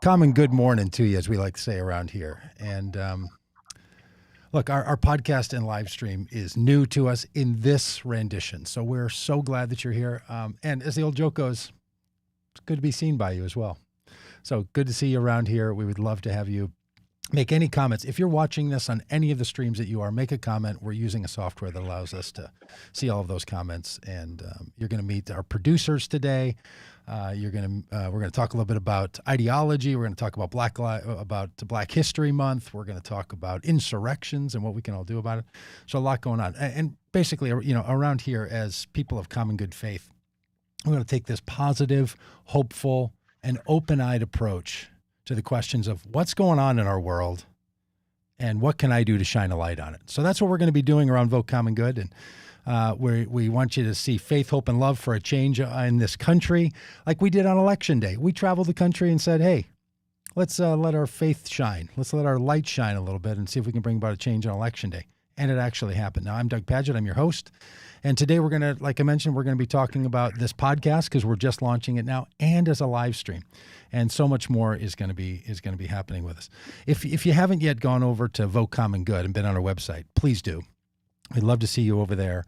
Common good morning to you, as we like to say around here. And look, our podcast and live stream is new to us in this rendition. So we're so glad that you're here. And as the old joke goes, it's good to be seen by you as well. So good to see you around here. We would love to have you make any comments. If you're watching this on any of the streams that you are, make a comment. We're using a software that allows us to see all of those comments. And you're going to meet our producers today. We're going to talk a little bit about ideology. We're going to talk about Black History Month. We're going to talk about insurrections and what we can all do about it. So a lot going on. And basically, around here, as people of common good faith, we're going to take this positive, hopeful, and open-eyed approach to the questions of what's going on in our world and what can I do to shine a light on it. So that's what we're going to be doing around Vote Common Good. And we want you to see faith, hope, and love for a change in this country, like we did on Election Day. We traveled the country and said, hey, let's let our faith shine. Let's let our light shine a little bit and see if we can bring about a change on Election Day. And it actually happened. Now, I'm Doug Padgett. I'm your host. And today we're going to, like I mentioned, we're going to be talking about this podcast because we're just launching it now and as a live stream. And so much more is going to be happening with us. If you haven't yet gone over to Vote Common Good and been on our website, please do. We'd love to see you over there.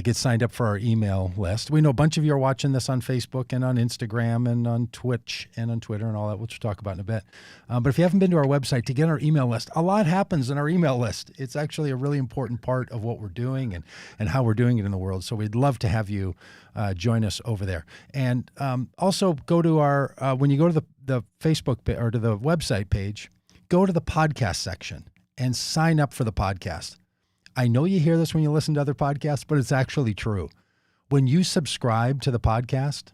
Get signed up for our email list. We know a bunch of you are watching this on Facebook and on Instagram and on Twitch and on Twitter and all that, which we'll talk about in a bit. But if you haven't been to our website to get our email list, a lot happens in our email list. It's actually a really important part of what we're doing and how we're doing it in the world. So we'd love to have you join us over there. And also go to our, when you go to the Facebook or to the website page, go to the podcast section and sign up for the podcast. I know you hear this when you listen to other podcasts, but it's actually true. When you subscribe to the podcast,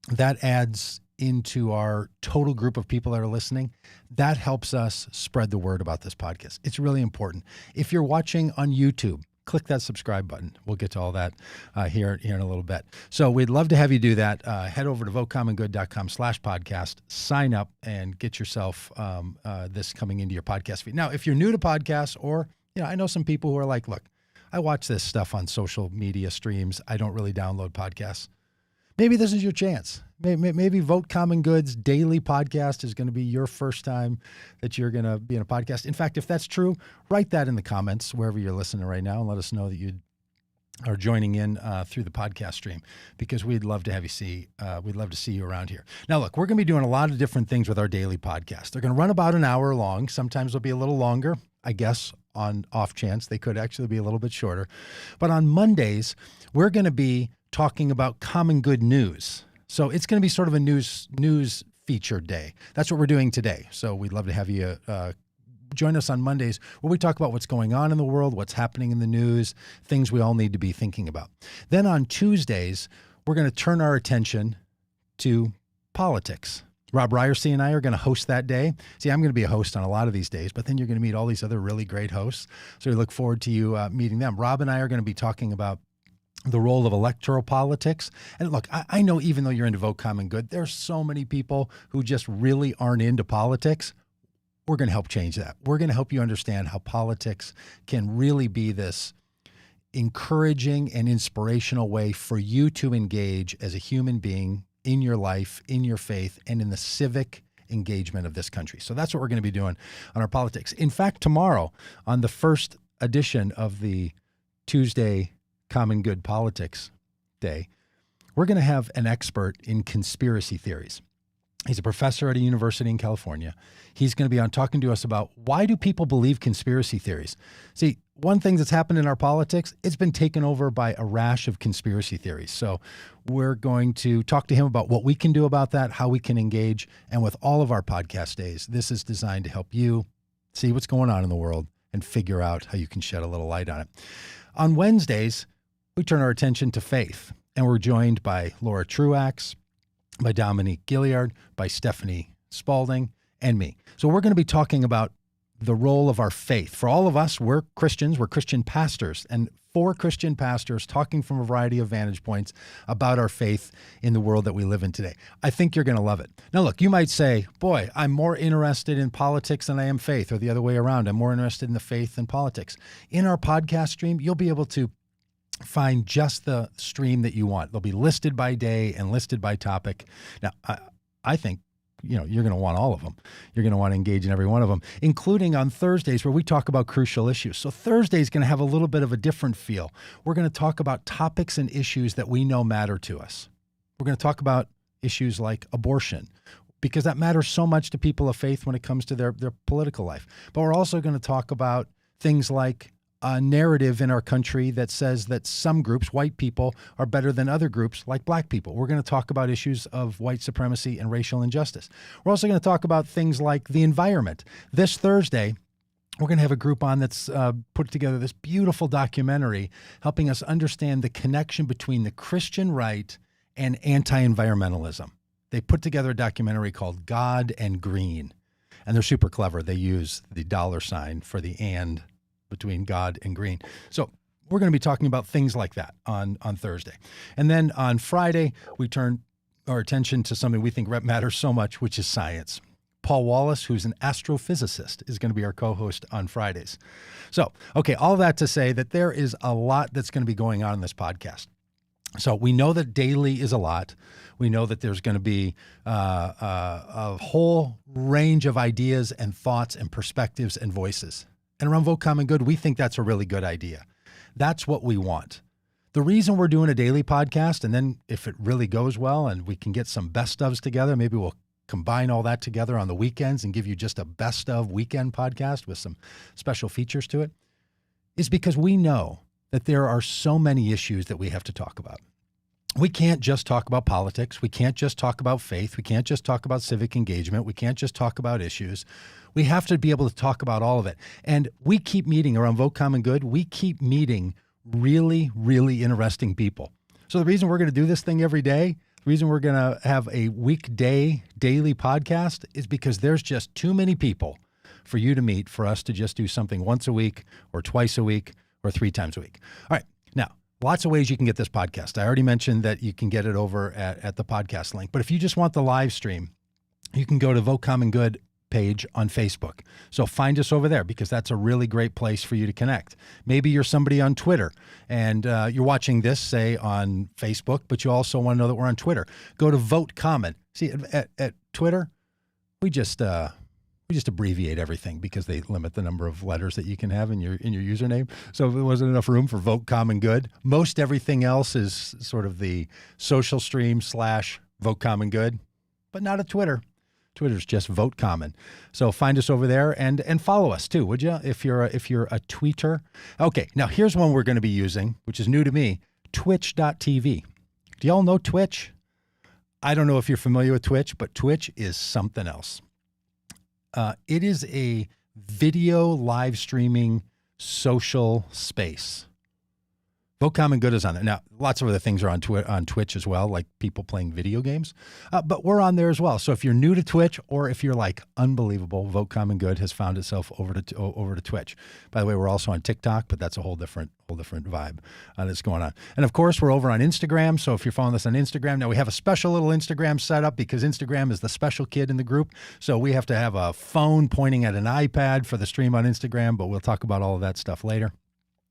that adds into our total group of people that are listening. That helps us spread the word about this podcast. It's really important. If you're watching on YouTube, click that subscribe button. We'll get to all that here in a little bit. So we'd love to have you do that. Head over to votecommongood.com/podcast, sign up, and get yourself this coming into your podcast feed. Now, if you're new to podcasts or I know some people who are like, look, I watch this stuff on social media streams. I don't really download podcasts. Maybe this is your chance. Maybe Vote Common Good's daily podcast is going to be your first time that you're going to be in a podcast. In fact, if that's true, write that in the comments wherever you're listening right now and let us know that you are joining in through the podcast stream, because we'd love to have you see. We'd love to see you around here. Now, look, we're going to be doing a lot of different things with our daily podcast. They're going to run about an hour long. Sometimes they'll be a little longer, I guess. On off chance, they could actually be a little bit shorter. But on Mondays, we're going to be talking about common good news. So it's going to be sort of a news featured day. That's what we're doing today. So we'd love to have you join us on Mondays where we talk about what's going on in the world, what's happening in the news, things we all need to be thinking about. Then on Tuesdays, we're going to turn our attention to politics. Rob Ryerson and I are going to host that day. See, I'm going to be a host on a lot of these days, but then you're going to meet all these other really great hosts. So we look forward to you meeting them. Rob and I are going to be talking about the role of electoral politics. And look, I know even though you're into Vote Common Good, there's so many people who just really aren't into politics. We're going to help change that. We're going to help you understand how politics can really be this encouraging and inspirational way for you to engage as a human being in your life, in your faith, and in the civic engagement of this country. So that's what we're going to be doing on our politics. In fact, tomorrow, on the first edition of the Tuesday Common Good Politics Day, we're going to have an expert in conspiracy theories. He's a professor at a university in California. He's going to be on talking to us about why do people believe conspiracy theories? See, one thing that's happened in our politics, it's been taken over by a rash of conspiracy theories. So we're going to talk to him about what we can do about that, how we can engage. And with all of our podcast days, this is designed to help you see what's going on in the world and figure out how you can shed a little light on it. On Wednesdays, we turn our attention to faith, and we're joined by Laura Truax, by Dominique Gilliard, by Stephanie Spalding, and me. So we're going to be talking about the role of our faith. For all of us, we're Christians, we're Christian pastors, and 4 Christian pastors talking from a variety of vantage points about our faith in the world that we live in today. I think you're going to love it. Now, look, you might say, boy, I'm more interested in politics than I am faith, or the other way around. I'm more interested in the faith than politics. In our podcast stream, you'll be able to find just the stream that you want. They'll be listed by day and listed by topic. Now, I think you're going to want all of them. You're going to want to engage in every one of them, including on Thursdays where we talk about crucial issues. So Thursday is going to have a little bit of a different feel. We're going to talk about topics and issues that we know matter to us. We're going to talk about issues like abortion, because that matters so much to people of faith when it comes to their political life. But we're also going to talk about things like a narrative in our country that says that some groups, white people, are better than other groups like black people. We're going to talk about issues of white supremacy and racial injustice. We're also going to talk about things like the environment. This Thursday, we're going to have a group on that's put together this beautiful documentary helping us understand the connection between the Christian right and anti-environmentalism. They put together a documentary called God and Green, and they're super clever. They use the $ for the and between God and green. So we're going to be talking about things like that on Thursday. And then on Friday, we turn our attention to something we think matters so much, which is science. Paul Wallace, who's an astrophysicist, is going to be our co-host on Fridays. So, okay, all that to say that there is a lot that's going to be going on in this podcast. So we know that daily is a lot. We know that there's going to be a whole range of ideas and thoughts and perspectives and voices. And around Vote Common Good, we think that's a really good idea. That's what we want. The reason we're doing a daily podcast, and then if it really goes well and we can get some best ofs together, maybe we'll combine all that together on the weekends and give you just a best of weekend podcast with some special features to it, is because we know that there are so many issues that we have to talk about. We can't just talk about politics. We can't just talk about faith. We can't just talk about civic engagement. We can't just talk about issues. We have to be able to talk about all of it. And we keep meeting around Vote Common Good. We keep meeting really, really interesting people. So the reason we're going to do this thing every day, the reason we're going to have a weekday daily podcast is because there's just too many people for you to meet for us to just do something once a week or twice a week or 3 times a week. All right. Now, lots of ways you can get this podcast. I already mentioned that you can get it over at the podcast link. But if you just want the live stream, you can go to Vote Common Good page on Facebook. So find us over there because that's a really great place for you to connect. Maybe you're somebody on Twitter and you're watching this, say, on Facebook, but you also want to know that we're on Twitter. Go to Vote Common. See, at Twitter, we just abbreviate everything because they limit the number of letters that you can have in your username. So there wasn't enough room for Vote Common Good. Most everything else is sort of the social stream / Vote Common Good, but not at Twitter. Twitter's just Vote Common. So find us over there and follow us too, would you? If you're a tweeter. Okay, now here's one we're going to be using, which is new to me, twitch.tv. Do y'all know Twitch? I don't know if you're familiar with Twitch, but Twitch is something else. It is a video live streaming social space. Vote Common Good is on there. Now, lots of other things are on Twitch as well, like people playing video games. But we're on there as well. So if you're new to Twitch or if you're like, unbelievable, Vote Common Good has found itself over to Twitch. By the way, we're also on TikTok, but that's a whole different vibe that's going on. And of course, we're over on Instagram. So if you're following us on Instagram, now we have a special little Instagram setup because Instagram is the special kid in the group. So we have to have a phone pointing at an iPad for the stream on Instagram, but we'll talk about all of that stuff later.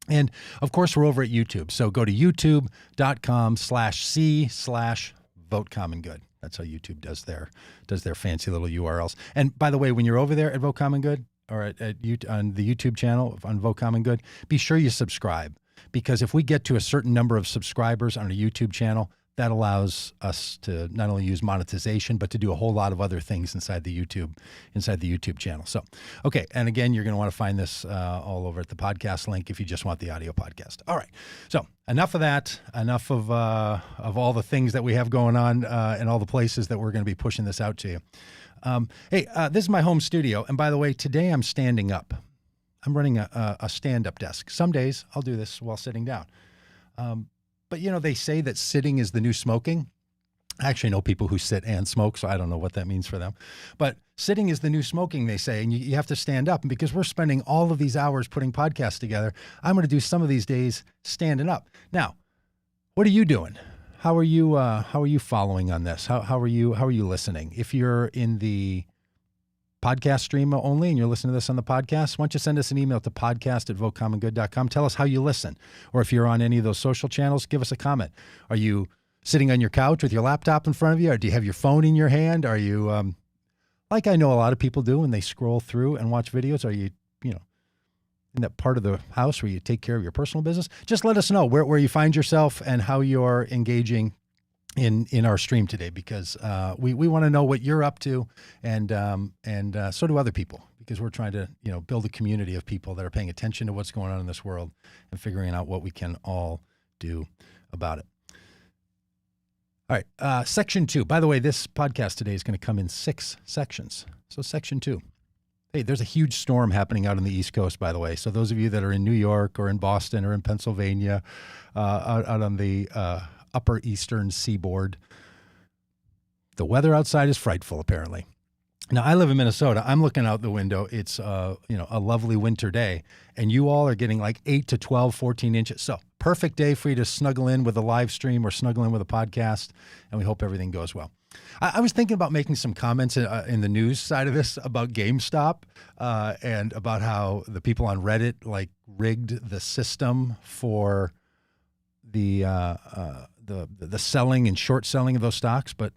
And of course, we're over at YouTube. So go to youtube.com/c/Vote Common Good. That's how YouTube does their fancy little URLs. And by the way, when you're over there at Vote Common Good or on the YouTube channel on Vote Common Good, be sure you subscribe because if we get to a certain number of subscribers on a YouTube channel, that allows us to not only use monetization, but to do a whole lot of other things inside the YouTube channel. So, okay. And again, you're going to want to find this all over at the podcast link if you just want the audio podcast. All right. So enough of that, enough of all the things that we have going on and all the places that we're going to be pushing this out to you. Hey, this is my home studio. And by the way, today I'm standing up. I'm running a stand-up desk. Some days I'll do this while sitting down. But, you know, they say that sitting is the new smoking. I actually know people who sit and smoke, so I don't know what that means for them. But sitting is the new smoking, they say, and you have to stand up. And because we're spending all of these hours putting podcasts together, I'm going to do some of these days standing up. Now, what are you doing? How are you following on this? How are you listening? If you're in the podcast stream only and you're listening to this on the podcast, why don't you send us an email to podcast@votecommongood.com. Tell us how you listen. Or if you're on any of those social channels, give us a comment. Are you sitting on your couch with your laptop in front of you? Or do you have your phone in your hand? Are you like I know a lot of people do when they scroll through and watch videos. Are you, in that part of the house where you take care of your personal business? Just let us know where you find yourself and how you're engaging in our stream today, because we want to know what you're up to, and so do other people, because we're trying to build a community of people that are paying attention to what's going on in this world and figuring out what we can all do about it. All right, section 2. By the way, this podcast today is going to come in 6 sections. So section 2. Hey, there's a huge storm happening out on the East Coast, by the way. So those of you that are in New York or in Boston or in Pennsylvania, out on the upper eastern seaboard, the weather outside is frightful, apparently. Now, I live in Minnesota. I'm looking out the window. It's a lovely winter day, and you all are getting like 8 to 12, 14 inches. So perfect day for you to snuggle in with a live stream or snuggle in with a podcast, and we hope everything goes well. I was thinking about making some comments in the news side of this about GameStop and about how the people on Reddit rigged the system for the selling and short selling of those stocks. But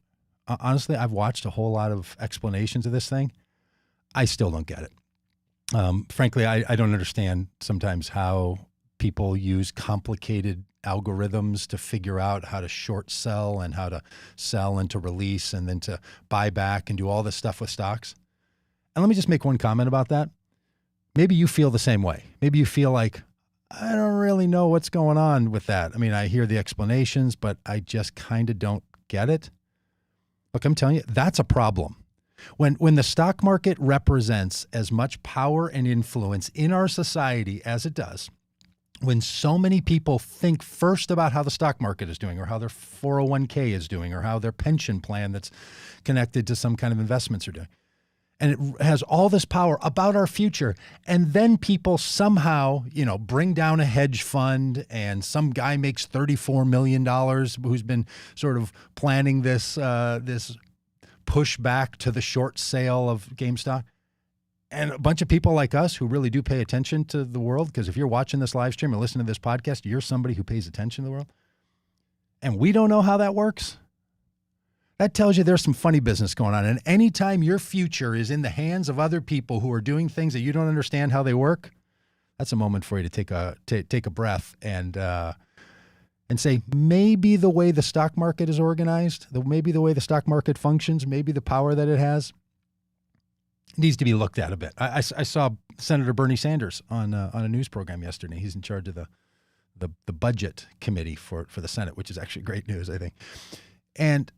honestly, I've watched a whole lot of explanations of this thing. I still don't get it. Frankly, I don't understand sometimes how people use complicated algorithms to figure out how to short sell and how to sell and to release and then to buy back and do all this stuff with stocks. And let me just make one comment about that. Maybe you feel the same way. Maybe you feel like, I don't really know what's going on with that. I mean, I hear the explanations, but I just kind of don't get it. Look, I'm telling you, that's a problem. When the stock market represents as much power and influence in our society as it does, when so many people think first about how the stock market is doing or how their 401k is doing or how their pension plan that's connected to some kind of investments are doing, and it has all this power about our future, and then people somehow, bring down a hedge fund and some guy makes $34 million who's been sort of planning this push back to the short sale of GameStop. And a bunch of people like us who really do pay attention to the world, because if you're watching this live stream or listening to this podcast, you're somebody who pays attention to the world. And we don't know how that works. That tells you there's some funny business going on. And anytime your future is in the hands of other people who are doing things that you don't understand how they work, that's a moment for you to take a breath and say, maybe the way the stock market is organized, maybe the way the stock market functions, maybe the power that it has, needs to be looked at a bit. I saw Senator Bernie Sanders on a news program yesterday. He's in charge of the budget committee for the Senate, which is actually great news, I think. And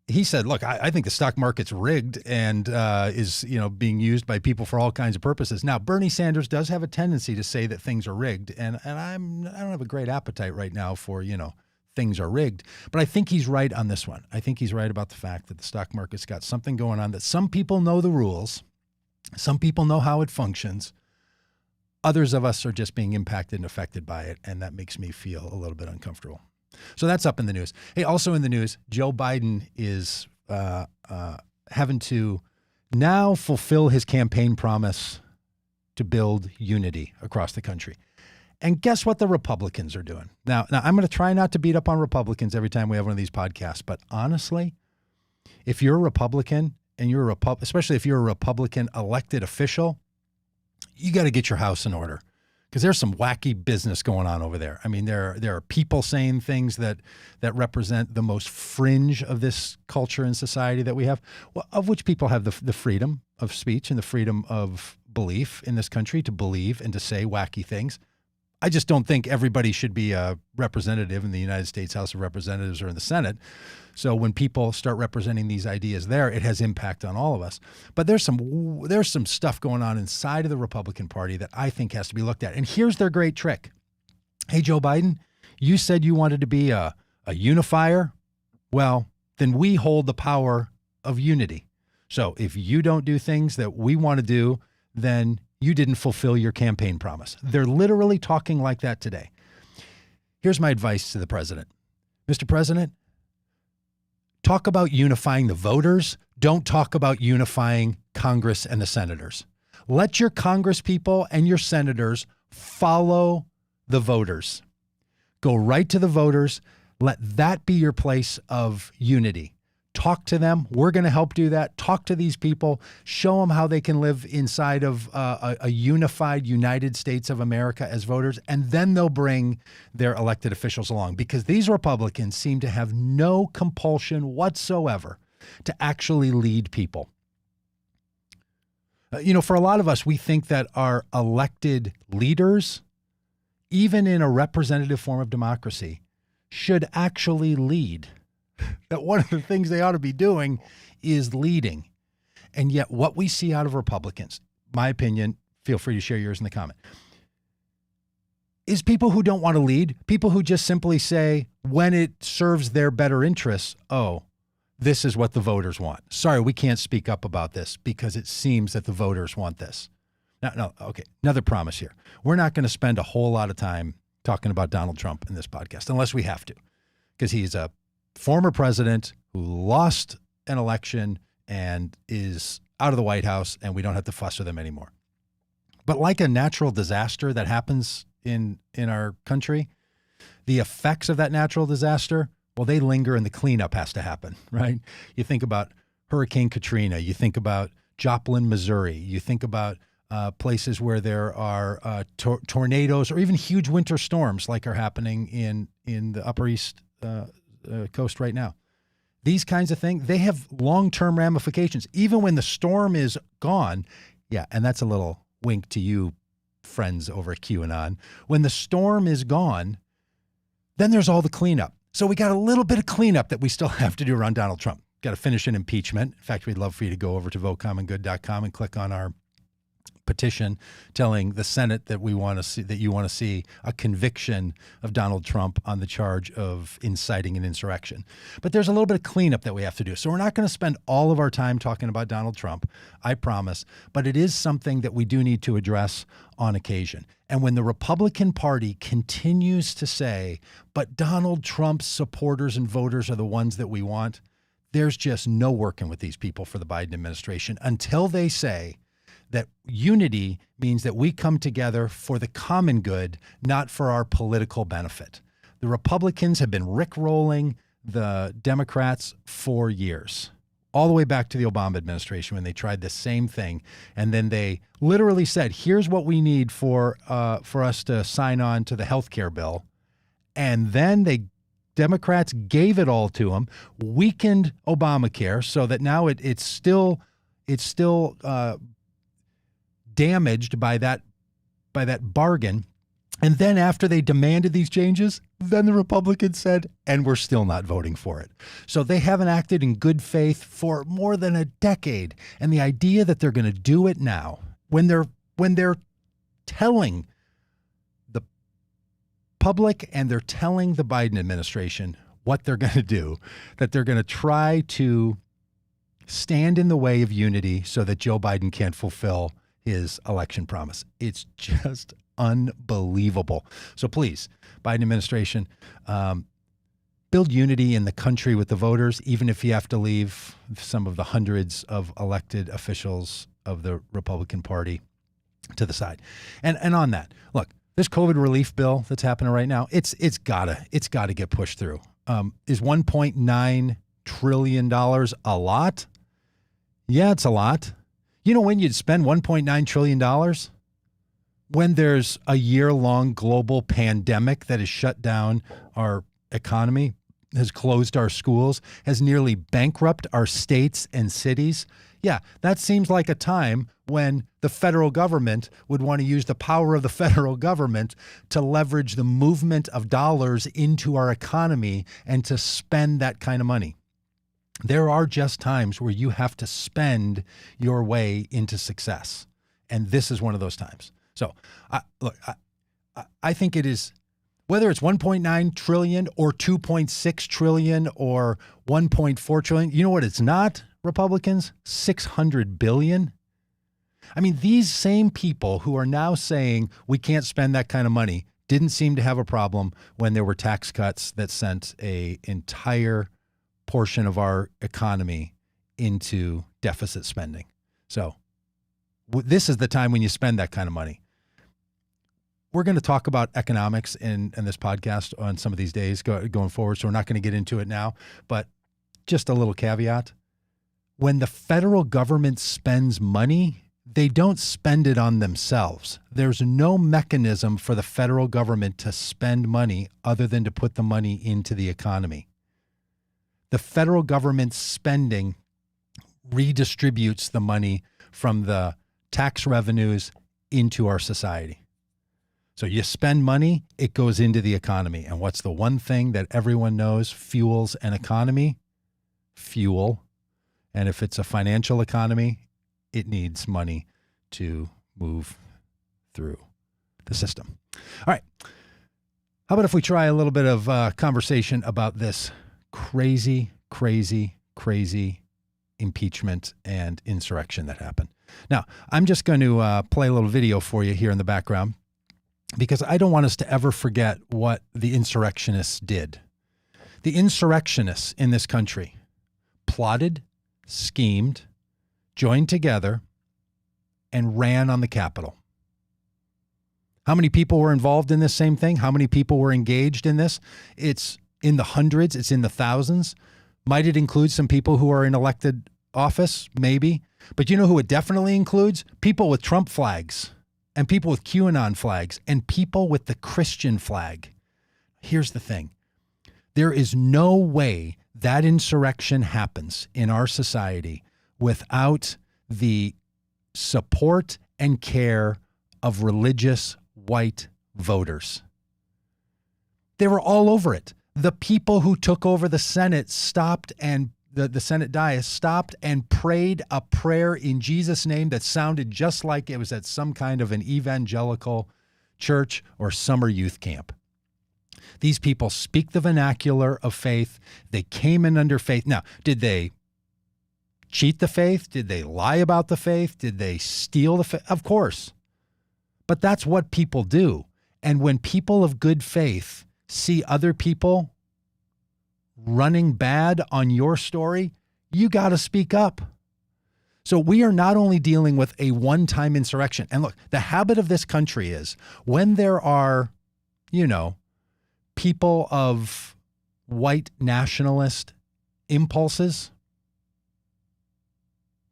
he said, look, I think the stock market's rigged and is being used by people for all kinds of purposes. Now, Bernie Sanders does have a tendency to say that things are rigged, and I don't have a great appetite right now for things are rigged. But I think he's right on this one. I think he's right about the fact that the stock market's got something going on, that some people know the rules. Some people know how it functions. Others of us are just being impacted and affected by it, and that makes me feel a little bit uncomfortable. So that's up in the news. Hey, also in the news, Joe Biden is having to now fulfill his campaign promise to build unity across the country. And guess what the Republicans are doing? Now I'm going to try not to beat up on Republicans every time we have one of these podcasts, but honestly, if you're a Republican, and especially if you're a Republican elected official, you got to get your house in order, because there's some wacky business going on over there. I mean, there are people saying things that represent the most fringe of this culture and society that we have, of which people have the freedom of speech and the freedom of belief in this country to believe and to say wacky things. I just don't think everybody should be a representative in the United States House of Representatives or in the Senate. So when people start representing these ideas there, it has impact on all of us. But there's some stuff going on inside of the Republican Party that I think has to be looked at. And here's their great trick. Hey, Joe Biden, you said you wanted to be a unifier. Well, then we hold the power of unity. So if you don't do things that we want to do, then you didn't fulfill your campaign promise. They're literally talking like that today. Here's my advice to the president. Mr. President, talk about unifying the voters. Don't talk about unifying Congress and the senators. Let your Congress people and your senators follow the voters. Go right to the voters. Let that be your place of unity. talk to them. We're going to help do that. Talk to these people, show them how they can live inside of a unified United States of America as voters, and then they'll bring their elected officials along, because these Republicans seem to have no compulsion whatsoever to actually lead people. For a lot of us, we think that our elected leaders, even in a representative form of democracy, should actually lead. That one of the things they ought to be doing is leading. And yet what we see out of Republicans, my opinion, feel free to share yours in the comment, is people who don't want to lead, people who just simply say, when it serves their better interests, oh, this is what the voters want. Sorry, we can't speak up about this because it seems that the voters want this. No, okay, another promise here. We're not going to spend a whole lot of time talking about Donald Trump in this podcast, unless we have to, because he's a former president who lost an election and is out of the White House, and we don't have to fuss with him anymore. But like a natural disaster that happens in our country, the effects of that natural disaster, well, they linger and the cleanup has to happen, right? You think about Hurricane Katrina, you think about Joplin, Missouri, you think about places where there are tornadoes or even huge winter storms like are happening in the Upper East Coast right now. These kinds of things, they have long-term ramifications. Even when the storm is gone, yeah, and that's a little wink to you friends over at QAnon. When the storm is gone, then there's all the cleanup. So we got a little bit of cleanup that we still have to do around Donald Trump. Got to finish an impeachment. In fact, we'd love for you to go over to votecommongood.com and click on our petition telling the Senate that we want to see, that you want to see a conviction of Donald Trump on the charge of inciting an insurrection. But there's a little bit of cleanup that we have to do. So we're not going to spend all of our time talking about Donald Trump, I promise, but it is something that we do need to address on occasion. And when the Republican Party continues to say, but Donald Trump's supporters and voters are the ones that we want, there's just no working with these people for the Biden administration until they say that unity means that we come together for the common good, not for our political benefit. The Republicans have been rickrolling the Democrats for years, all the way back to the Obama administration when they tried the same thing. And then they literally said, here's what we need for us to sign on to the health care bill. And then Democrats gave it all to them, weakened Obamacare so that now it's still damaged by that bargain. And then after they demanded these changes, then the Republicans said, and we're still not voting for it. So they haven't acted in good faith for more than a decade. And the idea that they're going to do it now, when they're telling the public and they're telling the Biden administration what they're going to do, that they're going to try to stand in the way of unity so that Joe Biden can't fulfill his election promise. It's just unbelievable. So please, Biden administration, build unity in the country with the voters, even if you have to leave some of the hundreds of elected officials of the Republican Party to the side. And on that, look, this COVID relief bill that's happening right now, it's gotta get pushed through. Is $1.9 trillion a lot? Yeah, it's a lot. You know when you'd spend $1.9 trillion? When there's a year-long global pandemic that has shut down our economy, has closed our schools, has nearly bankrupted our states and cities. Yeah, that seems like a time when the federal government would want to use the power of the federal government to leverage the movement of dollars into our economy and to spend that kind of money. There are just times where you have to spend your way into success. And this is one of those times. So I think it is, whether it's 1.9 trillion or 2.6 trillion or 1.4 trillion, you know what it's not, Republicans? 600 billion. I mean, these same people who are now saying we can't spend that kind of money didn't seem to have a problem when there were tax cuts that sent an entire portion of our economy into deficit spending. So this is the time when you spend that kind of money. We're going to talk about economics in this podcast on some of these days going forward, so we're not going to get into it now. But just a little caveat. When the federal government spends money, they don't spend it on themselves. There's no mechanism for the federal government to spend money other than to put the money into the economy. The federal government's spending redistributes the money from the tax revenues into our society. So you spend money, it goes into the economy. And what's the one thing that everyone knows fuels an economy? Fuel. And if it's a financial economy, it needs money to move through the system. All right. How about if we try a little bit of conversation about this crazy impeachment and insurrection that happened? Now, I'm just going to play a little video for you here in the background because I don't want us to ever forget what the insurrectionists did. The insurrectionists in this country plotted, schemed, joined together, and ran on the Capitol. How many people were involved in this same thing? How many people were engaged in this? It's in the hundreds. It's in the thousands. Might it include some people who are in elected office? Maybe. But you know who it definitely includes? People with Trump flags and people with QAnon flags and people with the Christian flag. Here's the thing. There is no way that insurrection happens in our society without the support and care of religious white voters. They were all over it. The people who took over the Senate stopped and the Senate dais stopped and prayed a prayer in Jesus' name that sounded just like it was at some kind of an evangelical church or summer youth camp. These people speak the vernacular of faith. They came in under faith. Now, did they cheat the faith? Did they lie about the faith? Did they steal the faith? Of course. But that's what people do. And when people of good faith see other people running bad on your story, you got to speak up. So we are not only dealing with a one-time insurrection. And look, the habit of this country is when there are, people of white nationalist impulses,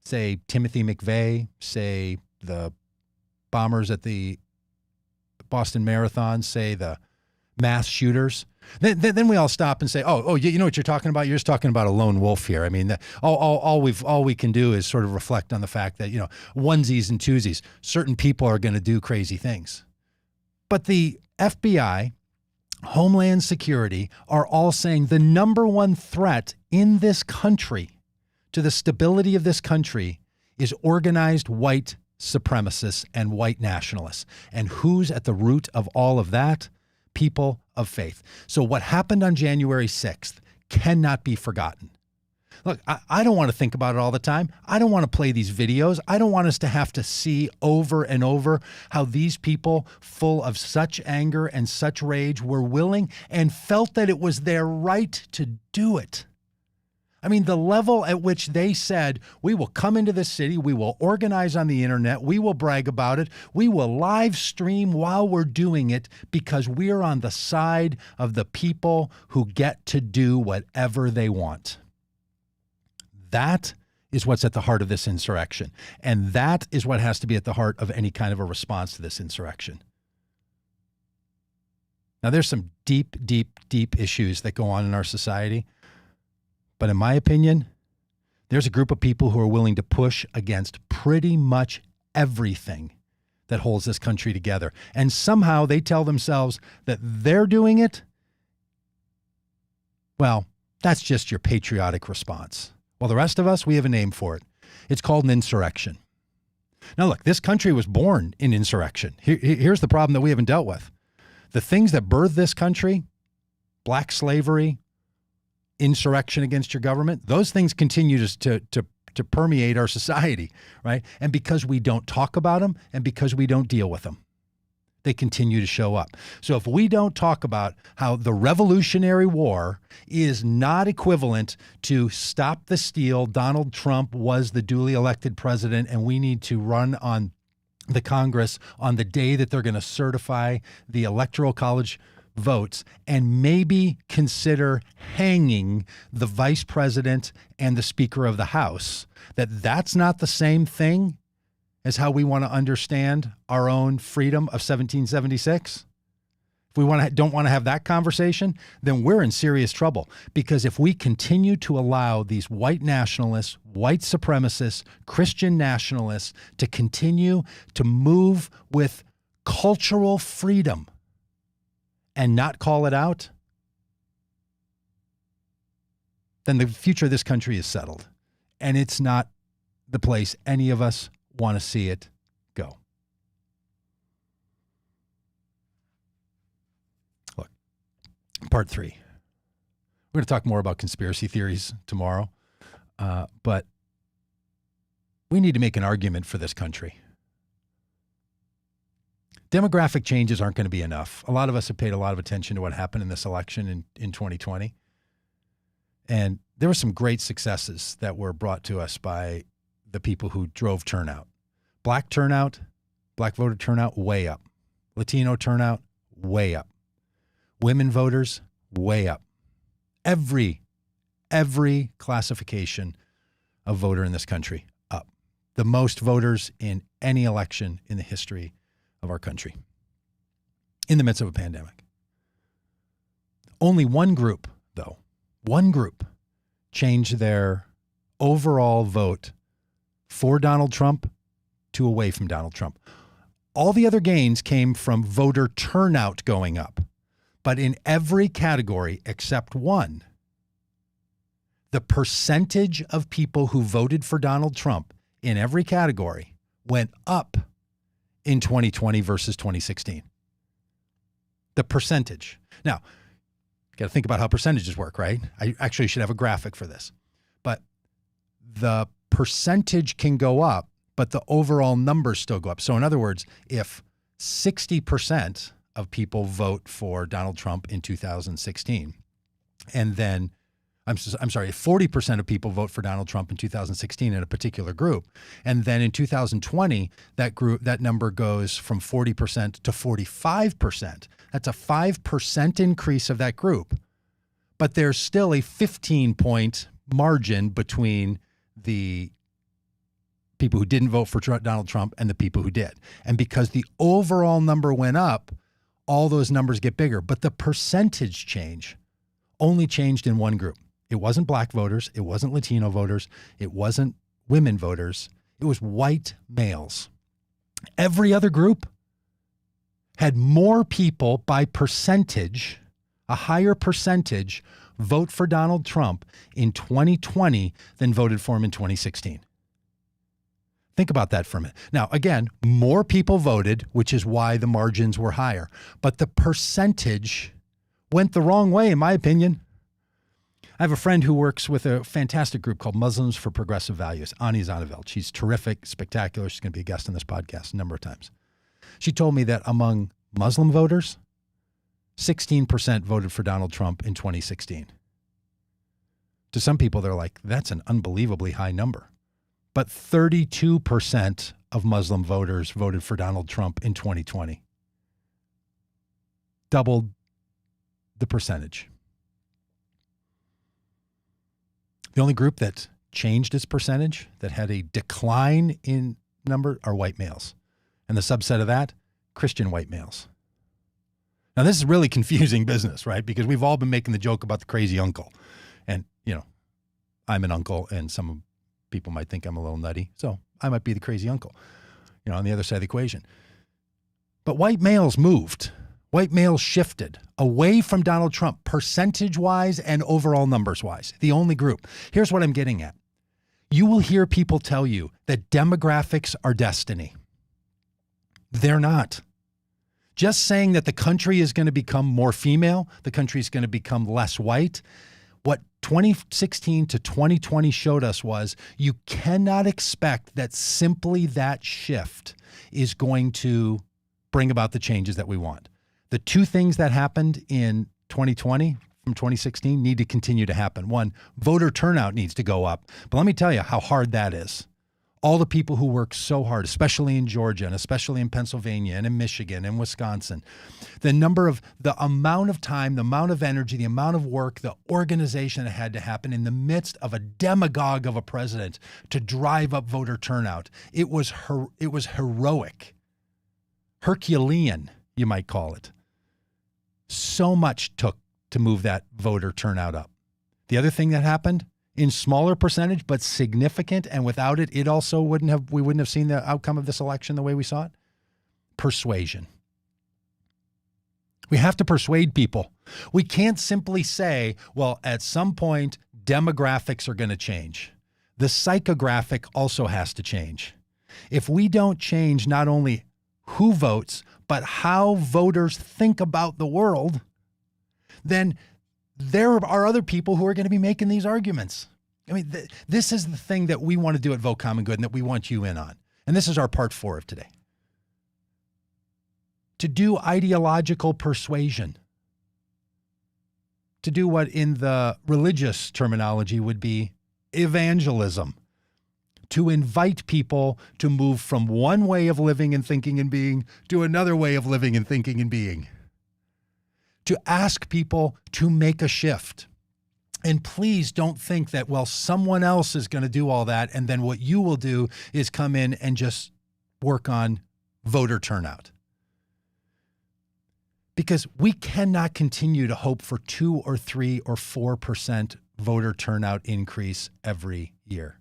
say Timothy McVeigh, say the bombers at the Boston Marathon, say the mass shooters, then we all stop and say, oh, you know what you're talking about? You're just talking about a lone wolf here. I mean, all we can do is sort of reflect on the fact that, onesies and twosies, certain people are going to do crazy things. But the FBI, Homeland Security are all saying the number one threat in this country to the stability of this country is organized white supremacists and white nationalists. And who's at the root of all of that? People of faith. So what happened on January 6th cannot be forgotten. Look, I don't want to think about it all the time. I don't want to play these videos. I don't want us to have to see over and over how these people, full of such anger and such rage, were willing and felt that it was their right to do it. I mean, the level at which they said, we will come into the city, we will organize on the internet, we will brag about it, we will live stream while we're doing it because we are on the side of the people who get to do whatever they want. That is what's at the heart of this insurrection. And that is what has to be at the heart of any kind of a response to this insurrection. Now, there's some deep issues that go on in our society. But in my opinion, there's a group of people who are willing to push against pretty much everything that holds this country together. And somehow they tell themselves that they're doing it. Well, that's just your patriotic response. Well, the rest of us, we have a name for it. It's called an insurrection. Now, look, this country was born in insurrection. Here's the problem that we haven't dealt with. The things that birthed this country, black slavery, insurrection against your government, those things continue to permeate our society, right? And because we don't talk about them and because we don't deal with them, they continue to show up. So if we don't talk about how the Revolutionary War is not equivalent to stop the steal, Donald Trump was the duly elected president, and we need to run on the Congress on the day that they're going to certify the Electoral College votes and maybe consider hanging the vice president and the Speaker of the House, that's not the same thing as how we want to understand our own freedom of 1776? If we don't want to have that conversation, then we're in serious trouble. Because if we continue to allow these white nationalists, white supremacists, Christian nationalists to continue to move with cultural freedom and not call it out, then the future of this country is settled. And it's not the place any of us want to see it go. Look, part 3. We're going to talk more about conspiracy theories tomorrow, but we need to make an argument for this country. Demographic changes aren't going to be enough. A lot of us have paid a lot of attention to what happened in this election in 2020. And there were some great successes that were brought to us by the people who drove turnout. Black voter turnout, way up. Latino turnout, way up. Women voters, way up. Every classification of voter in this country, up. The most voters in any election in the history of our country in the midst of a pandemic. Only one group, though, changed their overall vote for Donald Trump to away from Donald Trump. All the other gains came from voter turnout going up. But in every category except one, the percentage of people who voted for Donald Trump in every category went up in 2020 versus 2016. The percentage. Now, got to think about how percentages work, right? I actually should have a graphic for this. But the percentage can go up, but the overall numbers still go up. So in other words, if 60% of people vote for Donald Trump in 2016, and then if 40% of people vote for Donald Trump in 2016 in a particular group, and then in 2020, that number goes from 40% to 45%. That's a 5% increase of that group. But there's still a 15-point margin between the people who didn't vote for Donald Trump and the people who did. And because the overall number went up, all those numbers get bigger. But the percentage change only changed in one group. It wasn't black voters. It wasn't Latino voters. It wasn't women voters. It was white males. Every other group had more people by percentage, a higher percentage, vote for Donald Trump in 2020 than voted for him in 2016. Think about that for a minute. Now, again, more people voted, which is why the margins were higher. But the percentage went the wrong way, in my opinion. I have a friend who works with a fantastic group called Muslims for Progressive Values, Ani Zanaveld. She's terrific, spectacular. She's going to be a guest on this podcast a number of times. She told me that among Muslim voters, 16% voted for Donald Trump in 2016. To some people, they're like, that's an unbelievably high number. But 32% of Muslim voters voted for Donald Trump in 2020. Doubled the percentage. The only group that changed its percentage, that had a decline in number, are white males. And the subset of that, Christian white males. Now, this is really confusing business, right? Because we've all been making the joke about the crazy uncle. And, I'm an uncle, and some people might think I'm a little nutty. So I might be the crazy uncle, on the other side of the equation. But white males moved. White males shifted away from Donald Trump, percentage-wise and overall numbers-wise. The only group. Here's what I'm getting at. You will hear people tell you that demographics are destiny. They're not. Just saying that the country is going to become more female, the country is going to become less white. What 2016 to 2020 showed us was you cannot expect that simply that shift is going to bring about the changes that we want. The two things that happened in 2020 from 2016 need to continue to happen. One, voter turnout needs to go up. But let me tell you how hard that is. all the people who work so hard, especially in Georgia and especially in Pennsylvania and in Michigan and Wisconsin, the amount of time, the amount of energy, the amount of work, the organization that had to happen in the midst of a demagogue of a president to drive up voter turnout. It was heroic, Herculean, you might call it. So much took to move that voter turnout up. The other thing that happened, in smaller percentage, but significant, and without it, we wouldn't have seen the outcome of this election the way we saw it. Persuasion. We have to persuade people. We can't simply say, well, at some point, demographics are going to change. The psychographic also has to change. If we don't change not only who votes, but how voters think about the world, then there are other people who are going to be making these arguments. I mean, this is the thing that we want to do at Vote Common Good and that we want you in on. And this is our part 4 of today. To do ideological persuasion. To do what in the religious terminology would be evangelism. To invite people to move from one way of living and thinking and being to another way of living and thinking and being. To ask people to make a shift. And please don't think that, well, someone else is going to do all that, and then what you will do is come in and just work on voter turnout. Because we cannot continue to hope for 2 or 3 or 4% voter turnout increase every year.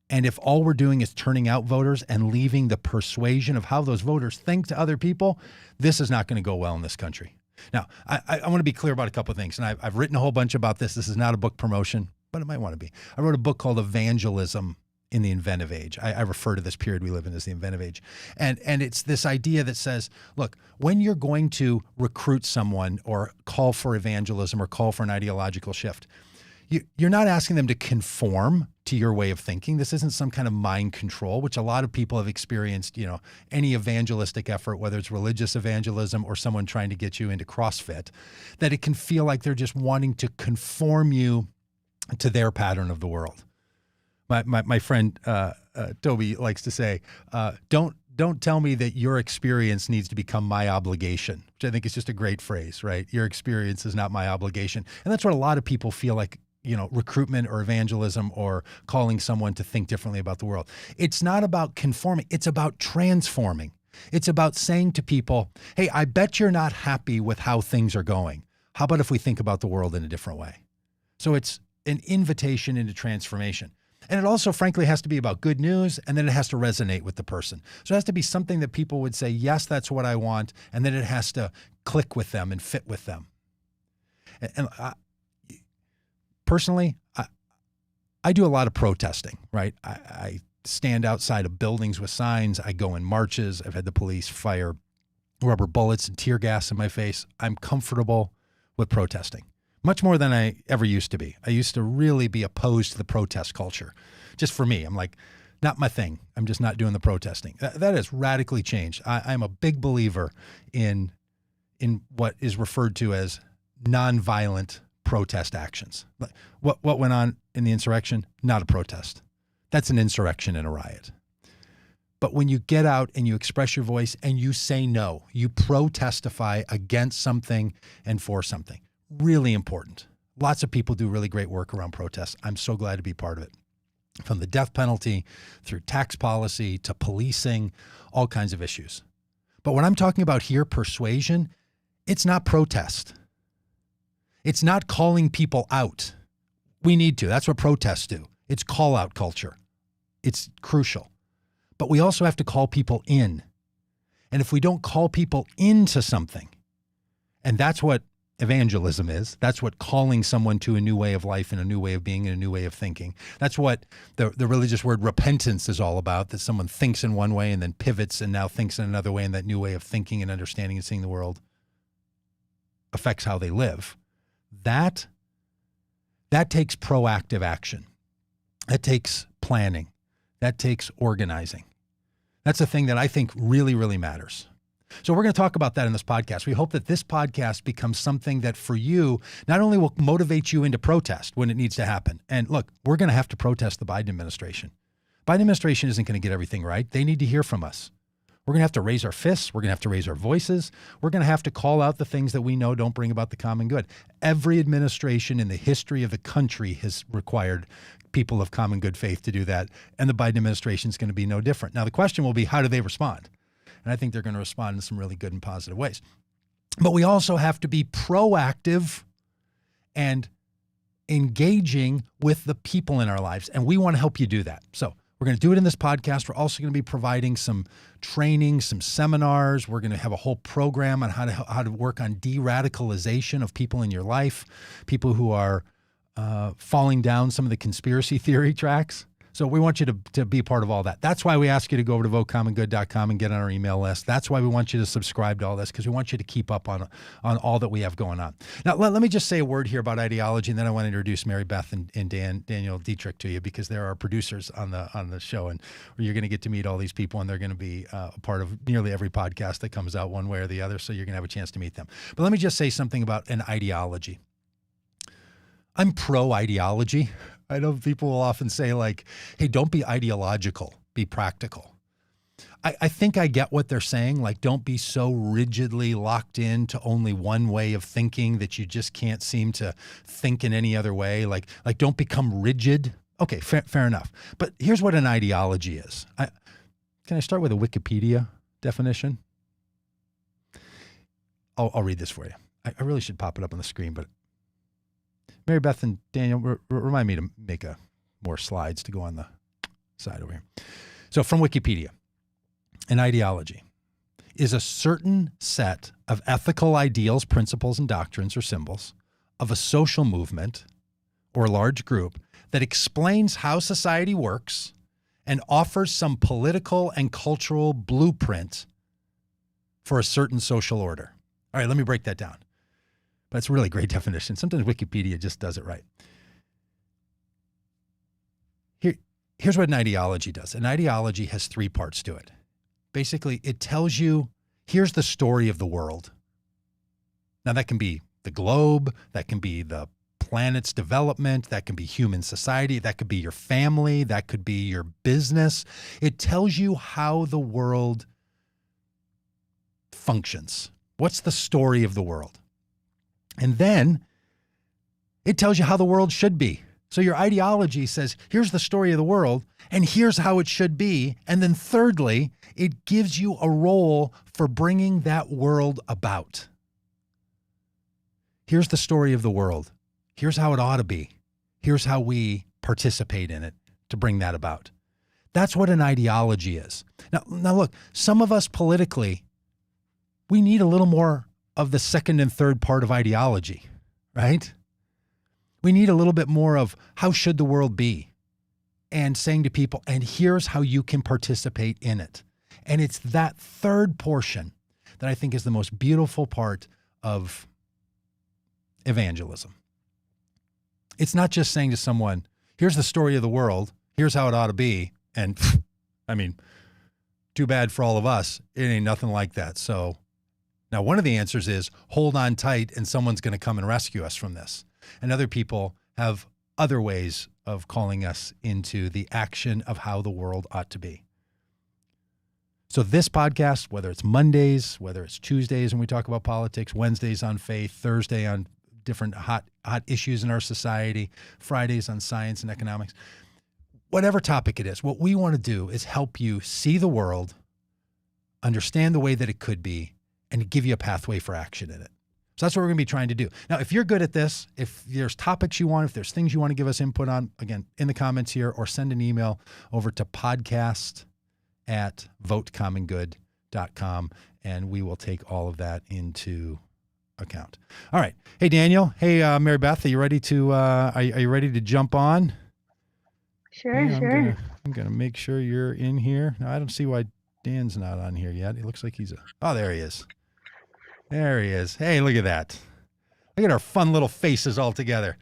And if all we're doing is turning out voters and leaving the persuasion of how those voters think to other people, this is not going to go well in this country. Now, I want to be clear about a couple of things, and I've written a whole bunch about this. This is not a book promotion, but it might want to be. I wrote a book called Evangelism in the Inventive Age. I refer to this period we live in as the Inventive Age. And it's this idea that says, look, when you're going to recruit someone or call for evangelism or call for an ideological shift, you're not asking them to conform to your way of thinking. This isn't some kind of mind control, which a lot of people have experienced, any evangelistic effort, whether it's religious evangelism or someone trying to get you into CrossFit, that it can feel like they're just wanting to conform you to their pattern of the world. My friend Toby likes to say, don't tell me that your experience needs to become my obligation, which I think is just a great phrase, right? Your experience is not my obligation. And that's what a lot of people feel like, recruitment or evangelism or calling someone to think differently about the world. It's not about conforming. It's about transforming. It's about saying to people, hey, I bet you're not happy with how things are going. How about if we think about the world in a different way? So it's an invitation into transformation. And it also, frankly, has to be about good news, and then it has to resonate with the person. So it has to be something that people would say, yes, that's what I want, and then it has to click with them and fit with them. And personally, I do a lot of protesting, right? I stand outside of buildings with signs. I go in marches. I've had the police fire rubber bullets and tear gas in my face. I'm comfortable with protesting. Much more than I ever used to be. I used to really be opposed to the protest culture. Just for me, I'm like, not my thing. I'm just not doing the protesting. That has radically changed. I'm a big believer in what is referred to as nonviolent protest actions. What went on in the insurrection? Not a protest. That's an insurrection and a riot. But when you get out and you express your voice and you say no, you protestify against something and for something. Really important. Lots of people do really great work around protests. I'm so glad to be part of it. From the death penalty, through tax policy, to policing, all kinds of issues. But when I'm talking about here, persuasion, it's not protest. It's not calling people out. We need to. That's what protests do. It's call out culture. It's crucial. But we also have to call people in. And if we don't call people into something, and that's what evangelism is. That's what calling someone to a new way of life and a new way of being and a new way of thinking. That's what the religious word repentance is all about, that someone thinks in one way and then pivots and now thinks in another way, and that new way of thinking and understanding and seeing the world affects how they live. That takes proactive action. That takes planning. That takes organizing. That's a thing that I think really, really matters. So we're going to talk about that in this podcast. We hope that this podcast becomes something that for you not only will motivate you into protest when it needs to happen. And look, we're going to have to protest the Biden administration. Biden administration isn't going to get everything right. They need to hear from us. We're going to have to raise our fists. We're going to have to raise our voices. We're going to have to call out the things that we know don't bring about the common good. Every administration in the history of the country has required people of common good faith to do that, and the Biden administration is going to be no different. Now, the question will be, how do they respond? And I think they're going to respond in some really good and positive ways. But we also have to be proactive and engaging with the people in our lives, and we want to help you do that. So we're going to do it in this podcast. We're also going to be providing some training, some seminars. We're going to have a whole program on how to work on de-radicalization of people in your life, people who are falling down some of the conspiracy theory tracks. So we want you to be a part of all that. That's why we ask you to go over to votecommongood.com and get on our email list. That's why we want you to subscribe to all this, because we want you to keep up on all that we have going on. Now, let me just say a word here about ideology, and then I want to introduce Mary Beth and Daniel Dietrich to you, because they're our producers on the show, and you're going to get to meet all these people, and they're going to be a part of nearly every podcast that comes out one way or the other, so you're going to have a chance to meet them. But let me just say something about an ideology. I'm pro-ideology. I know people will often say, like, hey, don't be ideological, be practical. I think I get what they're saying. Like, don't be so rigidly locked into only one way of thinking that you just can't seem to think in any other way. Like don't become rigid. Okay, fair enough. But here's what an ideology is. Can I start with a Wikipedia definition? I'll read this for you. I really should pop it up on the screen, but Mary Beth and Daniel, remind me to make more slides to go on the side over here. So from Wikipedia, an ideology is a certain set of ethical ideals, principles, and doctrines or symbols of a social movement or large group that explains how society works and offers some political and cultural blueprint for a certain social order. All right, let me break that down. But it's a really great definition. Sometimes Wikipedia just does it right. Here's what an ideology does. An ideology has three parts to it. Basically, it tells you, here's the story of the world. Now, that can be the globe, that can be the planet's development, that can be human society, that could be your family, that could be your business. It tells you how the world functions. What's the story of the world? And then it tells you how the world should be. So your ideology says, here's the story of the world, and here's how it should be. And then thirdly, it gives you a role for bringing that world about. Here's the story of the world. Here's how it ought to be. Here's how we participate in it to bring that about. That's what an ideology is. Now look, some of us politically, we need a little more of the second and third part of ideology, right? We need a little bit more of how should the world be, and saying to people, and here's how you can participate in it. And it's that third portion that I think is the most beautiful part of evangelism. It's not just saying to someone, here's the story of the world, here's how it ought to be, and I mean, too bad for all of us, it ain't nothing like that. So now, one of the answers is hold on tight and someone's going to come and rescue us from this. And other people have other ways of calling us into the action of how the world ought to be. So this podcast, whether it's Mondays, whether it's Tuesdays when we talk about politics, Wednesdays on faith, Thursday on different hot issues in our society, Fridays on science and economics, whatever topic it is, what we want to do is help you see the world, understand the way that it could be, and give you a pathway for action in it. So that's what we're going to be trying to do. Now, if you're good at this, if there's topics you want, if there's things you want to give us input on, again, in the comments here, or send an email over to podcast@votecommongood.com, and we will take all of that into account. All right. Hey, Daniel. Hey, Mary Beth, are you ready to, are you ready to jump on? Sure, Yeah, sure. I'm going to make sure you're in here. Now, I don't see why Dan's not on here yet. It looks like oh, there he is. There he is. Hey, look at that. Look at our fun little faces all together.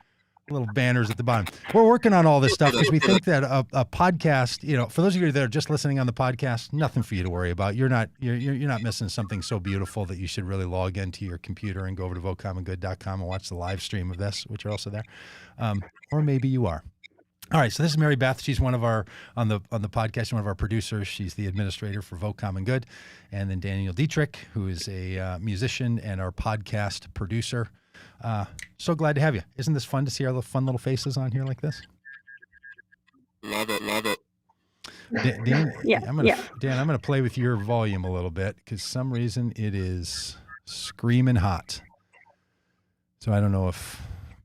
Little banners at the bottom. We're working on all this stuff because we think that a podcast, for those of you that are just listening on the podcast, nothing for you to worry about. You're not missing something so beautiful that you should really log into your computer and go over to votecommongood.com and watch the live stream of this, which are also there. Or maybe you are. All right, so this is Mary Beth. She's one of our on the podcast, one of our producers. She's the administrator for Vote Common Good, and then Daniel Dietrich, who is a musician and our podcast producer. So glad to have you. Isn't this fun to see our fun little faces on here like this? Love it. Dan, Yeah, Dan, I'm gonna play with your volume a little bit because some reason it is screaming hot. So I don't know if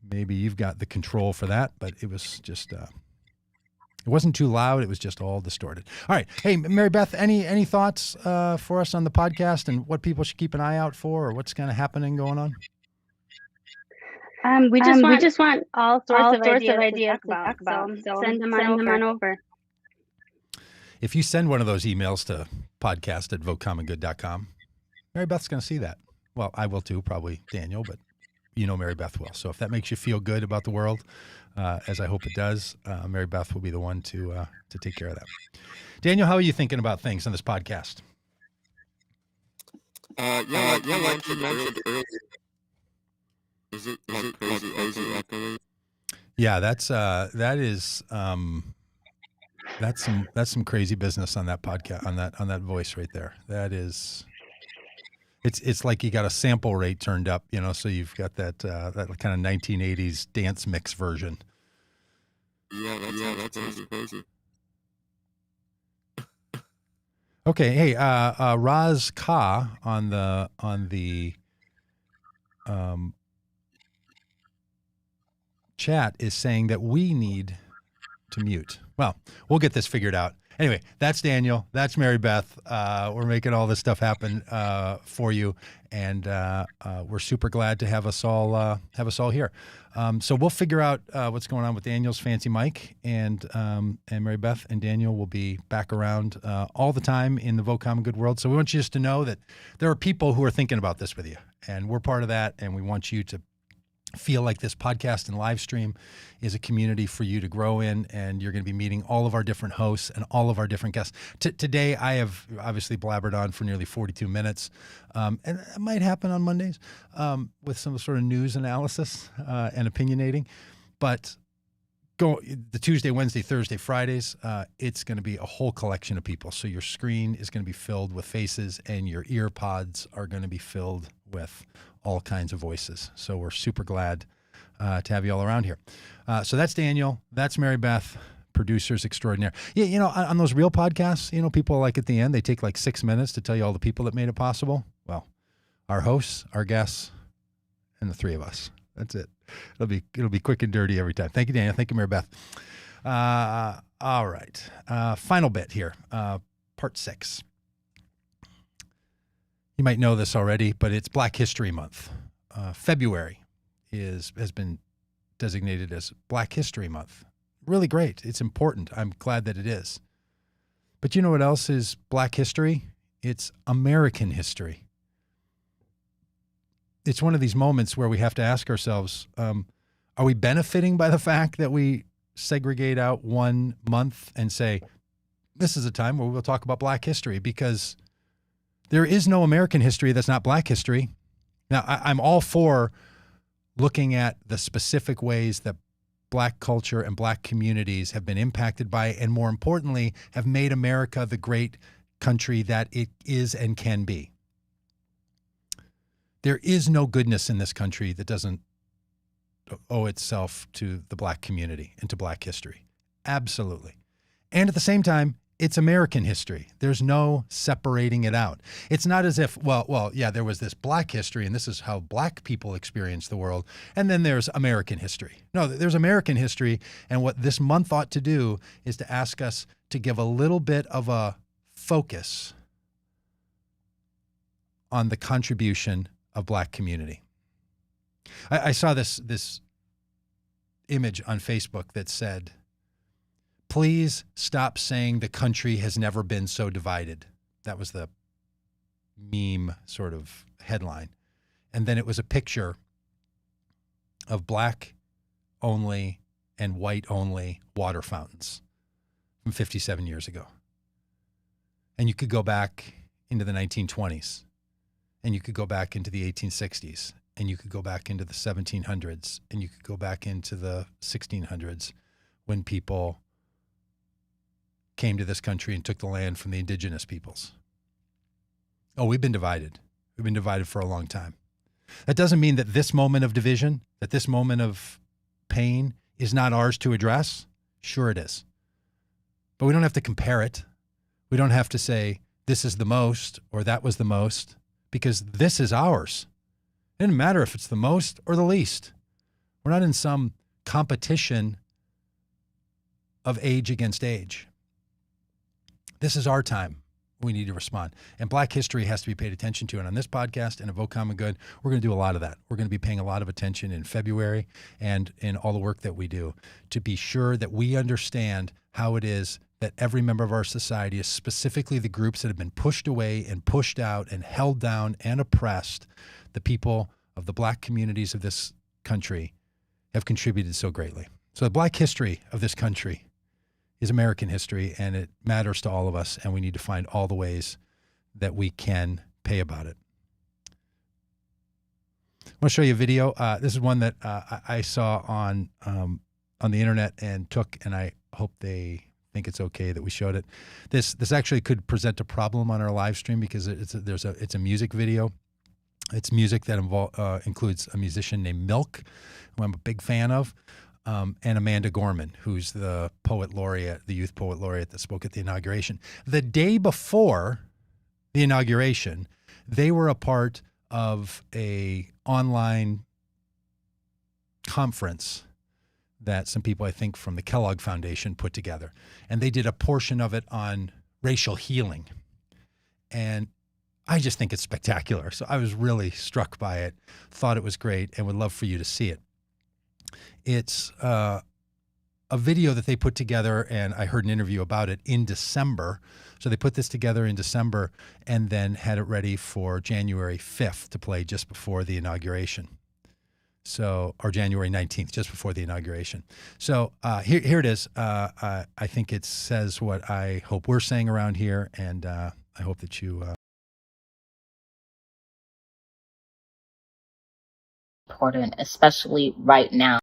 maybe you've got the control for that, but it was just it wasn't too loud. It was just all distorted. All right, hey Mary Beth, any thoughts for us on the podcast and what people should keep an eye out for, or what's kind of happening going on? We just want all sorts of ideas to talk about. So send them on over. If you send one of those emails to podcast@votecommongood.com, Mary Beth's going to see that. Well, I will too, probably Daniel, but you know Mary Beth will. So if that makes you feel good about the world, as I hope it does, Mary Beth will be the one to take care of that. Daniel, how are you thinking about things on this podcast? Like you mentioned earlier. Is it crazy echoey? Yeah, that's some crazy business on that podcast, on that voice right there. That is, it's like you got a sample rate turned up, so you've got that kind of 1980s dance mix version. Yeah, that's crazy. Okay, hey, Raz Ka on the chat is saying that we need to mute. Well, we'll get this figured out. Anyway, that's Daniel. That's Mary Beth. We're making all this stuff happen for you, and we're super glad to have us all here. So we'll figure out what's going on with Daniel's fancy mic, and Mary Beth and Daniel will be back around all the time in the Vote Common Good world. So we want you just to know that there are people who are thinking about this with you, and we're part of that, and we want you to feel like this podcast and live stream is a community for you to grow in, and you're going to be meeting all of our different hosts and all of our different guests. Today, I have obviously blabbered on for nearly 42 minutes, and it might happen on Mondays with some sort of news analysis and opinionating, but the Tuesday, Wednesday, Thursday, Fridays, it's going to be a whole collection of people. So your screen is going to be filled with faces, and your ear pods are going to be filled with all kinds of voices. So we're super glad to have you all around here. So that's Daniel. That's Mary Beth, producers extraordinaire. Yeah, on those real podcasts, people like at the end, they take like 6 minutes to tell you all the people that made it possible. Well, our hosts, our guests, and the three of us. That's it. It'll be quick and dirty every time. Thank you, Daniel. Thank you, Mary Beth. All right. Final bit here. Part 6. You might know this already, but it's Black History Month. February has been designated as Black History Month. Really great. It's important. I'm glad that it is. But you know what else is Black history? It's American history. It's one of these moments where we have to ask ourselves, are we benefiting by the fact that we segregate out 1 month and say, this is a time where we'll talk about Black history? Because there is no American history that's not Black history. Now, I'm all for looking at the specific ways that Black culture and Black communities have been impacted by, and more importantly, have made America the great country that it is and can be. There is no goodness in this country that doesn't owe itself to the Black community and to Black history. Absolutely. And at the same time, it's American history. There's no separating it out. It's not as if, yeah, there was this Black history and this is how Black people experience the world. And then there's American history. No, there's American history. And what this month ought to do is to ask us to give a little bit of a focus on the contribution of Black community. I saw this image on Facebook that said, please stop saying the country has never been so divided. That was the meme sort of headline. And then it was a picture of Black only and white only water fountains from 57 years ago. And you could go back into the 1920s, and you could go back into the 1860s, and you could go back into the 1700s, and you could go back into the 1600s, when people came to this country and took the land from the indigenous peoples. Oh, we've been divided. We've been divided for a long time. That doesn't mean that this moment of division, that this moment of pain is not ours to address. Sure it is. But we don't have to compare it. We don't have to say this is the most or that was the most, because this is ours. It doesn't matter if it's the most or the least. We're not in some competition of age against age. This is our time. We need to respond. And Black history has to be paid attention to. And on this podcast and Evoke Common Good, we're going to do a lot of that. We're going to be paying a lot of attention in February and in all the work that we do to be sure that we understand how it is that every member of our society, specifically the groups that have been pushed away and pushed out and held down and oppressed, the people of the Black communities of this country, have contributed so greatly. So the Black history of this country is American history, and it matters to all of us, and we need to find all the ways that we can pay about it. I want to show you a video. This is one that I saw on the internet and took, and I hope they think it's okay that we showed it. This actually could present a problem on our live stream because it's a music video. It's music that includes a musician named Milk, who I'm a big fan of. And Amanda Gorman, who's the poet laureate, the youth poet laureate that spoke at the inauguration. The day before the inauguration, they were a part of a online conference that some people, I think, from the Kellogg Foundation put together. And they did a portion of it on racial healing. And I just think it's spectacular. So I was really struck by it, thought it was great, and would love for you to see it. It's a video that they put together, and I heard an interview about it in December. So they put this together in December and then had it ready for January 5th to play just before the inauguration. So, or January 19th, just before the inauguration. So here it is. I think it says what I hope we're saying around here, and I hope that you... important, especially right now.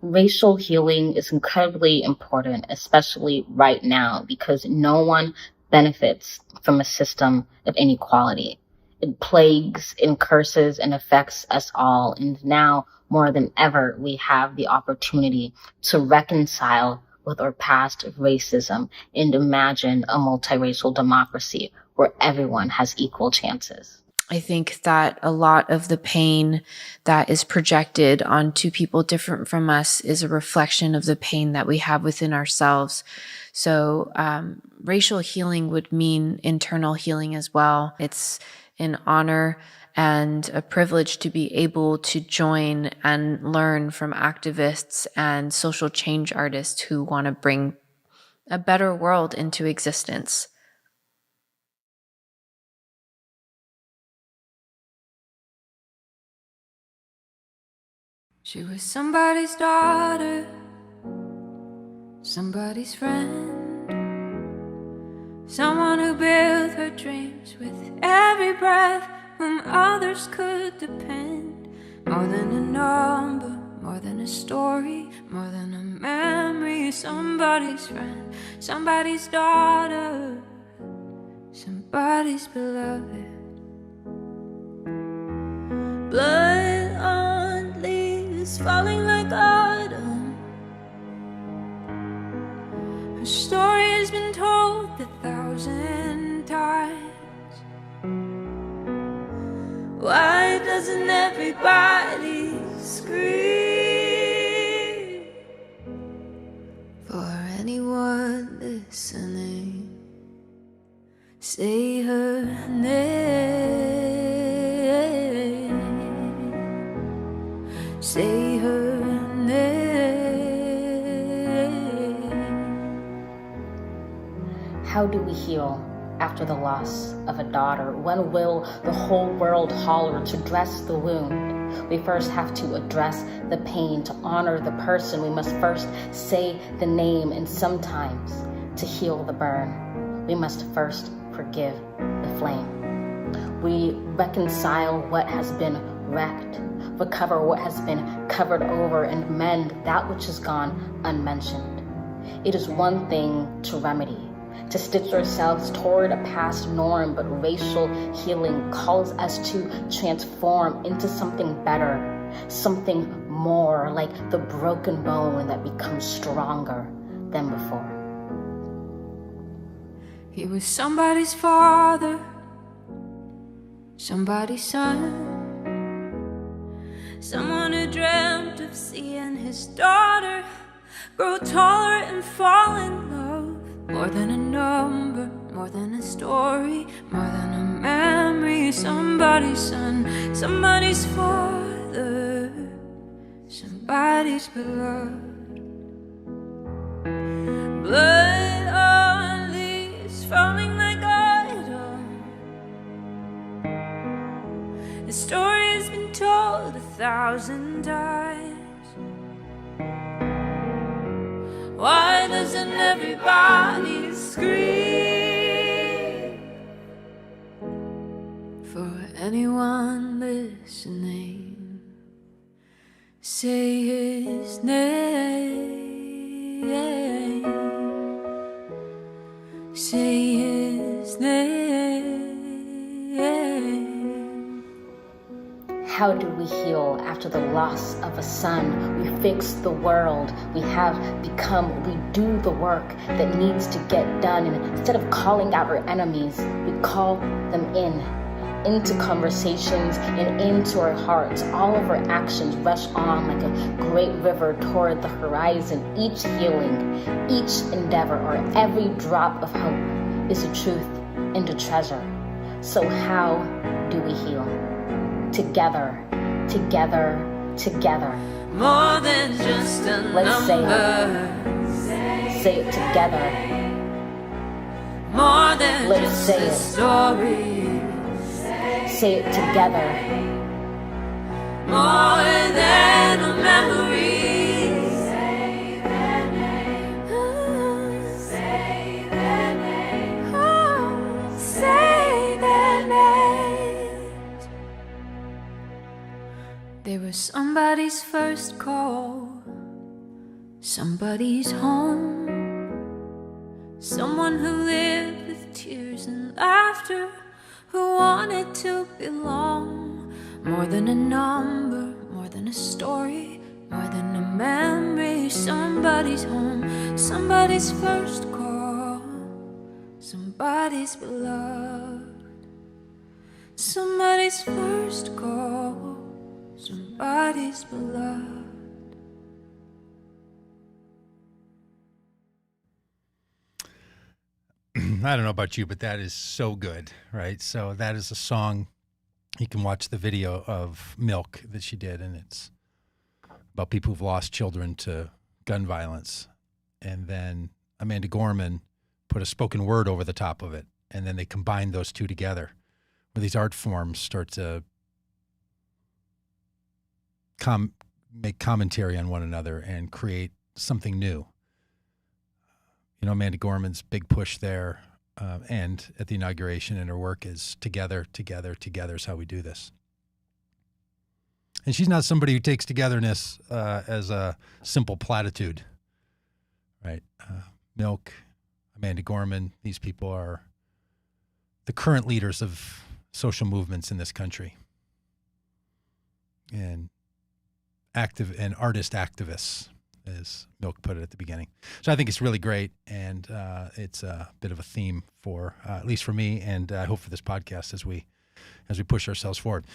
Racial healing is incredibly important, especially right now, because no one benefits from a system of inequality. It plagues and curses and affects us all. And now, more than ever, we have the opportunity to reconcile with our past racism and imagine a multiracial democracy where everyone has equal chances. I think that a lot of the pain that is projected onto people different from us is a reflection of the pain that we have within ourselves. So racial healing would mean internal healing as well. It's an honor and a privilege to be able to join and learn from activists and social change artists who want to bring a better world into existence. She was somebody's daughter, somebody's friend, someone who built her dreams with every breath, whom others could depend. More than a number, more than a story, more than a memory. Somebody's friend, somebody's daughter, somebody's beloved. Blood on leaves falling like autumn. Her story has been told 1,000 times. Why doesn't everybody scream? For anyone listening, say her name. Say her name. How do we heal after the loss of a daughter? When will the whole world holler to dress the wound? We first have to address the pain. To honor the person, we must first say the name. And sometimes, to heal the burn, we must first forgive the flame. We reconcile what has been wrecked recover what has been covered over, and mend that which has gone unmentioned. It is one thing to remedy, to stitch ourselves toward a past norm, but racial healing calls us to transform into something better, something more, like the broken bone that becomes stronger than before. He was somebody's father, somebody's son, someone who dreamt of seeing his daughter grow taller and fall in love. More than a number, more than a story, more than a memory. Somebody's son, somebody's father, somebody's beloved. Blood on leaves falling like autumn. The story has been told 1,000 times. Why doesn't everybody scream? For anyone listening, say his name. Say his name. How do we heal after the loss of a son? We fix the world. We do the work that needs to get done. And instead of calling out our enemies, we call them into conversations and into our hearts. All of our actions rush on like a great river toward the horizon. Each healing, each endeavor, or every drop of hope is a truth and a treasure. So how do we heal? Together, together, together. More than just a Let's number. Say it together. More than Let's just say a it. story. Say it together. More than a memory. Say their name. Say their name. Say their names. They were somebody's first call, somebody's home, someone who lived with tears and laughter, who wanted to belong. More than a number, more than a story, more than a memory. Somebody's home, somebody's first call, somebody's beloved. Somebody's first call, somebody's beloved. I don't know about you, but that is so good, right? So that is a song. You can watch the video of Milk that she did, and it's about people who've lost children to gun violence. And then Amanda Gorman put a spoken word over the top of it, and then they combined those two together, where these art forms start to make commentary on one another and create something new. You know, Amanda Gorman's big push there and at the inauguration in her work is together, together, together is how we do this. And she's not somebody who takes togetherness as a simple platitude, right? Milk, Amanda Gorman, these people are the current leaders of social movements in this country and active and artist activists, as Milk put it at the beginning. So I think it's really great, and it's a bit of a theme for, at least for me, and I hope for this podcast as we push ourselves forward.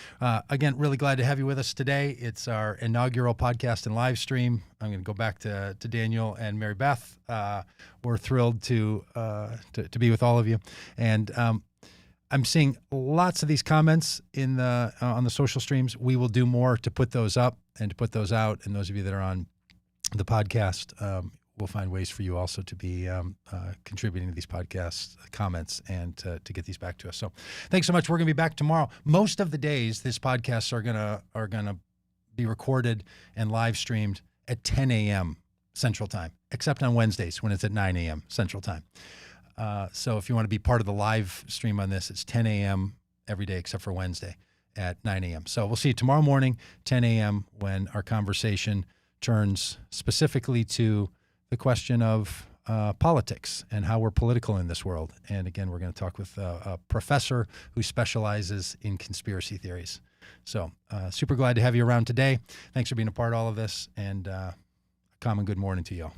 Again, really glad to have you with us today. It's our inaugural podcast and live stream. I'm going to go back to Daniel and Mary Beth. We're thrilled to be with all of you, and I'm seeing lots of these comments in on the social streams. We will do more to put those up and to put those out, and those of you that are on the podcast, we'll find ways for you also to be contributing to these podcast comments and to get these back to us. So thanks so much. We're going to be back tomorrow. Most of the days, these podcasts are gonna be recorded and live streamed at 10 a.m. Central Time, except on Wednesdays when it's at 9 a.m. Central Time. So if you want to be part of the live stream on this, it's 10 a.m. every day except for Wednesday. at 9 a.m. So we'll see you tomorrow morning, 10 a.m., when our conversation turns specifically to the question of politics and how we're political in this world. And again, we're going to talk with a professor who specializes in conspiracy theories. So super glad to have you around today. Thanks for being a part of all of this, and a common good morning to you all.